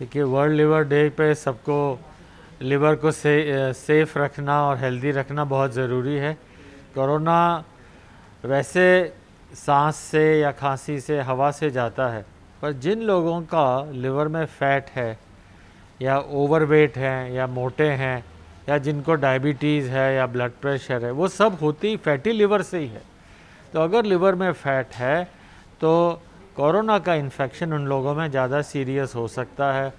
देखिए, world liver day पे सबको लिवर को सेफ रखना और हेल्दी रखना बहुत ज़रूरी है। कोरोना वैसे सांस से या खांसी से, हवा से जाता है, पर जिन लोगों का लिवर में फ़ैट है या ओवरवेट हैं या मोटे हैं या जिनको डायबिटीज़ है या ब्लड प्रेशर है, वो सब होती फैटी लिवर से ही है। तो अगर लिवर में फ़ैट है तो कोरोना का इन्फेक्शन उन लोगों में ज़्यादा सीरियस हो सकता है,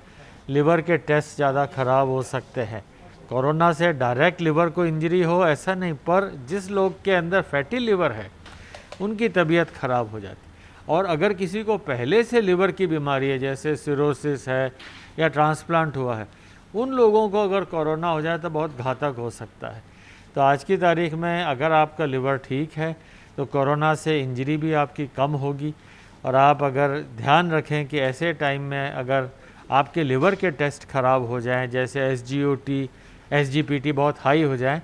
लिवर के टेस्ट ज़्यादा ख़राब हो सकते हैं। कोरोना से डायरेक्ट लिवर को इंजरी हो ऐसा नहीं, पर जिस लोग के अंदर फैटी लिवर है उनकी तबीयत ख़राब हो जाती। और अगर किसी को पहले से लिवर की बीमारी है, जैसे सिरोसिस है या ट्रांसप्लांट हुआ है, उन लोगों को अगर कोरोना हो जाए तो बहुत घातक हो सकता है। तो आज की तारीख में अगर आपका लिवर ठीक है तो कोरोना से इंजरी भी आपकी कम होगी। और आप अगर ध्यान रखें कि ऐसे टाइम में अगर आपके लिवर के टेस्ट ख़राब हो जाएं, जैसे SGOT, SGPT बहुत हाई हो जाएं,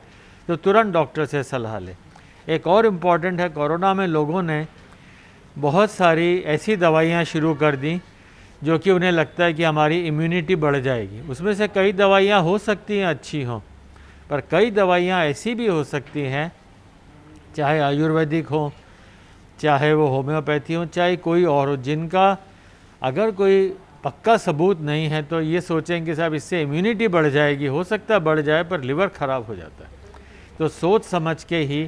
तो तुरंत डॉक्टर से सलाह लें। एक और इम्पॉर्टेंट है, कोरोना में लोगों ने बहुत सारी ऐसी दवाइयाँ शुरू कर दी जो कि उन्हें लगता है कि हमारी इम्यूनिटी बढ़ जाएगी। उसमें से कई दवाइयाँ हो सकती हैं अच्छी हों, पर कई दवाइयाँ ऐसी भी हो सकती हैं, चाहे आयुर्वेदिक हो, चाहे वो होम्योपैथी हो, चाहे कोई और हो, जिनका अगर कोई पक्का सबूत नहीं है तो ये सोचें कि साहब इससे इम्यूनिटी बढ़ जाएगी। हो सकता है बढ़ जाए, पर लिवर ख़राब हो जाता है। तो सोच समझ के ही,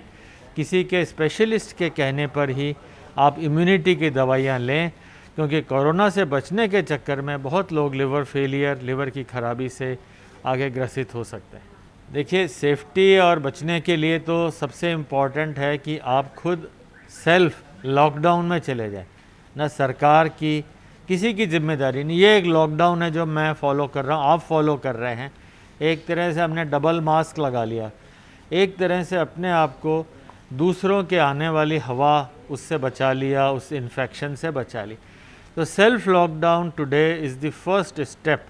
किसी के स्पेशलिस्ट के कहने पर ही आप इम्यूनिटी की दवाइयाँ लें, क्योंकि कोरोना से बचने के चक्कर में बहुत लोग लिवर फेलियर, लिवर की खराबी से आगे ग्रसित हो सकते हैं। देखिए, सेफ्टी और बचने के लिए तो सबसे इम्पॉर्टेंट है कि आप खुद सेल्फ लॉकडाउन में चले जाएं। ना सरकार की किसी की जिम्मेदारी नहीं, ये एक लॉकडाउन है जो मैं फॉलो कर रहा हूँ, आप फॉलो कर रहे हैं। एक तरह से हमने डबल मास्क लगा लिया, एक तरह से अपने आप को दूसरों के आने वाली हवा उससे बचा लिया, उस इन्फेक्शन से बचा ली। तो self lockdown today is the first step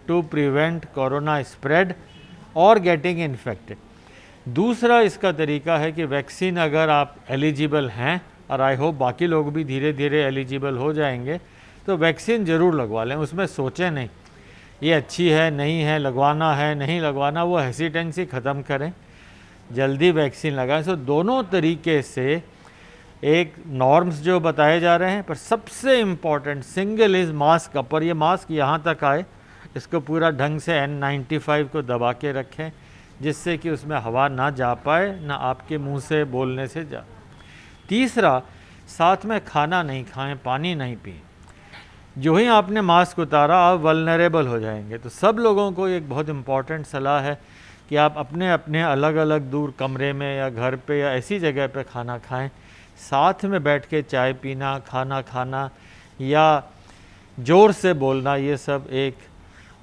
to prevent corona spread और गेटिंग इन्फेक्टेड। दूसरा इसका तरीका है कि वैक्सीन अगर आप एलिजिबल हैं, और आई होप बाकी लोग भी धीरे धीरे एलिजिबल हो जाएंगे, तो वैक्सीन ज़रूर लगवा लें। उसमें सोचें नहीं ये अच्छी है नहीं है, लगवाना है नहीं लगवाना, वो हेसिटेंसी ख़त्म करें, जल्दी वैक्सीन लगाएं। सो दोनों तरीके से एक नॉर्म्स जो बताए जा रहे हैं, पर सबसे important single is mask up. और ये मास्क यहाँ तक आए, इसको पूरा ढंग से N95 को दबा के रखें, जिससे कि उसमें हवा ना जा पाए, ना आपके मुंह से बोलने से जा। तीसरा, साथ में खाना नहीं खाएं, पानी नहीं पिएं। जो ही आपने मास्क उतारा आप वल्नरेबल हो जाएंगे। तो सब लोगों को एक बहुत इम्पॉर्टेंट सलाह है कि आप अपने अपने अलग अलग दूर कमरे में या घर पे या ऐसी जगह पे खाना खाएं। साथ में बैठ के चाय पीना, खाना खाना या ज़ोर से बोलना, ये सब एक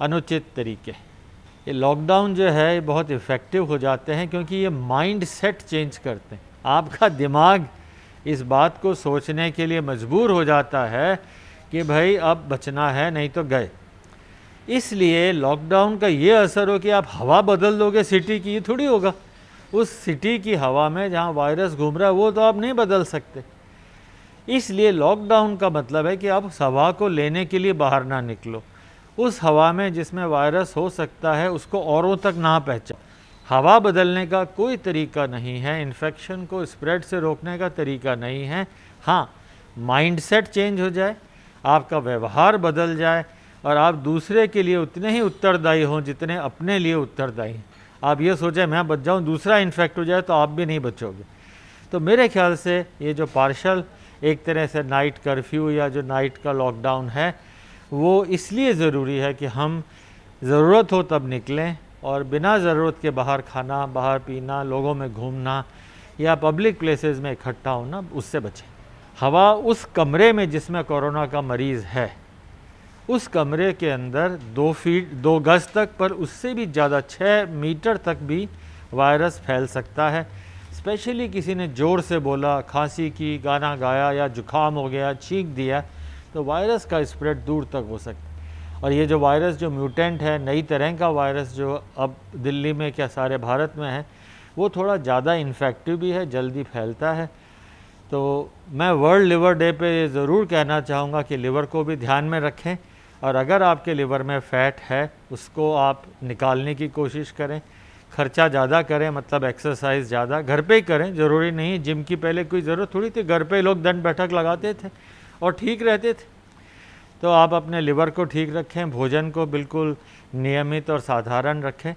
अनुचित तरीके। ये लॉकडाउन जो है ये बहुत इफ़ेक्टिव हो जाते हैं, क्योंकि ये माइंड सेट चेंज करते हैं। आपका दिमाग इस बात को सोचने के लिए मजबूर हो जाता है कि भाई अब बचना है, नहीं तो गए। इसलिए लॉकडाउन का ये असर हो कि आप हवा बदल दोगे सिटी की, ये थोड़ी होगा। उस सिटी की हवा में जहाँ वायरस घूम रहा है वो तो आप नहीं बदल सकते। इसलिए लॉकडाउन का मतलब है कि आप उस हवा को लेने के लिए बाहर ना निकलो। उस हवा में जिसमें वायरस हो सकता है उसको औरों तक ना पहुँचाओ। हवा बदलने का कोई तरीका नहीं है, इन्फेक्शन को स्प्रेड से रोकने का तरीका नहीं है। हाँ, माइंडसेट चेंज हो जाए, आपका व्यवहार बदल जाए और आप दूसरे के लिए उतने ही उत्तरदायी हों जितने अपने लिए उत्तरदायी हैं। आप ये सोचें मैं बच जाऊं, दूसरा इन्फेक्ट हो जाए तो आप भी नहीं बचोगे। तो मेरे ख्याल से ये जो पार्शल एक तरह से नाइट कर्फ्यू या जो नाइट का लॉकडाउन है, वो इसलिए ज़रूरी है कि हम ज़रूरत हो तब निकलें और बिना ज़रूरत के बाहर खाना, बाहर पीना, लोगों में घूमना या पब्लिक प्लेसेस में इकट्ठा होना, उससे बचें। हवा उस कमरे में जिसमें कोरोना का मरीज़ है, उस कमरे के अंदर 2 फीट 2 गज तक, पर उससे भी ज़्यादा 6 मीटर तक भी वायरस फैल सकता है। स्पेशली किसी ने ज़ोर से बोला, खांसी की, गाना गाया या जुकाम हो गया, छींक दिया, तो वायरस का स्प्रेड दूर तक हो सकता है। और ये जो वायरस जो म्यूटेंट है, नई तरह का वायरस जो अब दिल्ली में क्या सारे भारत में है, वो थोड़ा ज़्यादा इन्फेक्टिव भी है, जल्दी फैलता है। तो मैं वर्ल्ड लिवर डे पे ये ज़रूर कहना चाहूँगा कि लिवर को भी ध्यान में रखें और अगर आपके लिवर में फ़ैट है उसको आप निकालने की कोशिश करें। खर्चा ज़्यादा करें, मतलब एक्सरसाइज ज़्यादा घर पे ही करें, ज़रूरी नहीं जिम की पहले कोई ज़रूरत थोड़ी थी, घर पे लोग दंड बैठक लगाते थे और ठीक रहते थे। तो आप अपने लिवर को ठीक रखें, भोजन को बिल्कुल नियमित और साधारण रखें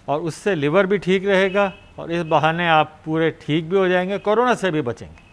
और उससे लिवर भी ठीक रहेगा और इस बहाने आप पूरे ठीक भी हो जाएंगे, कोरोना से भी बचेंगे।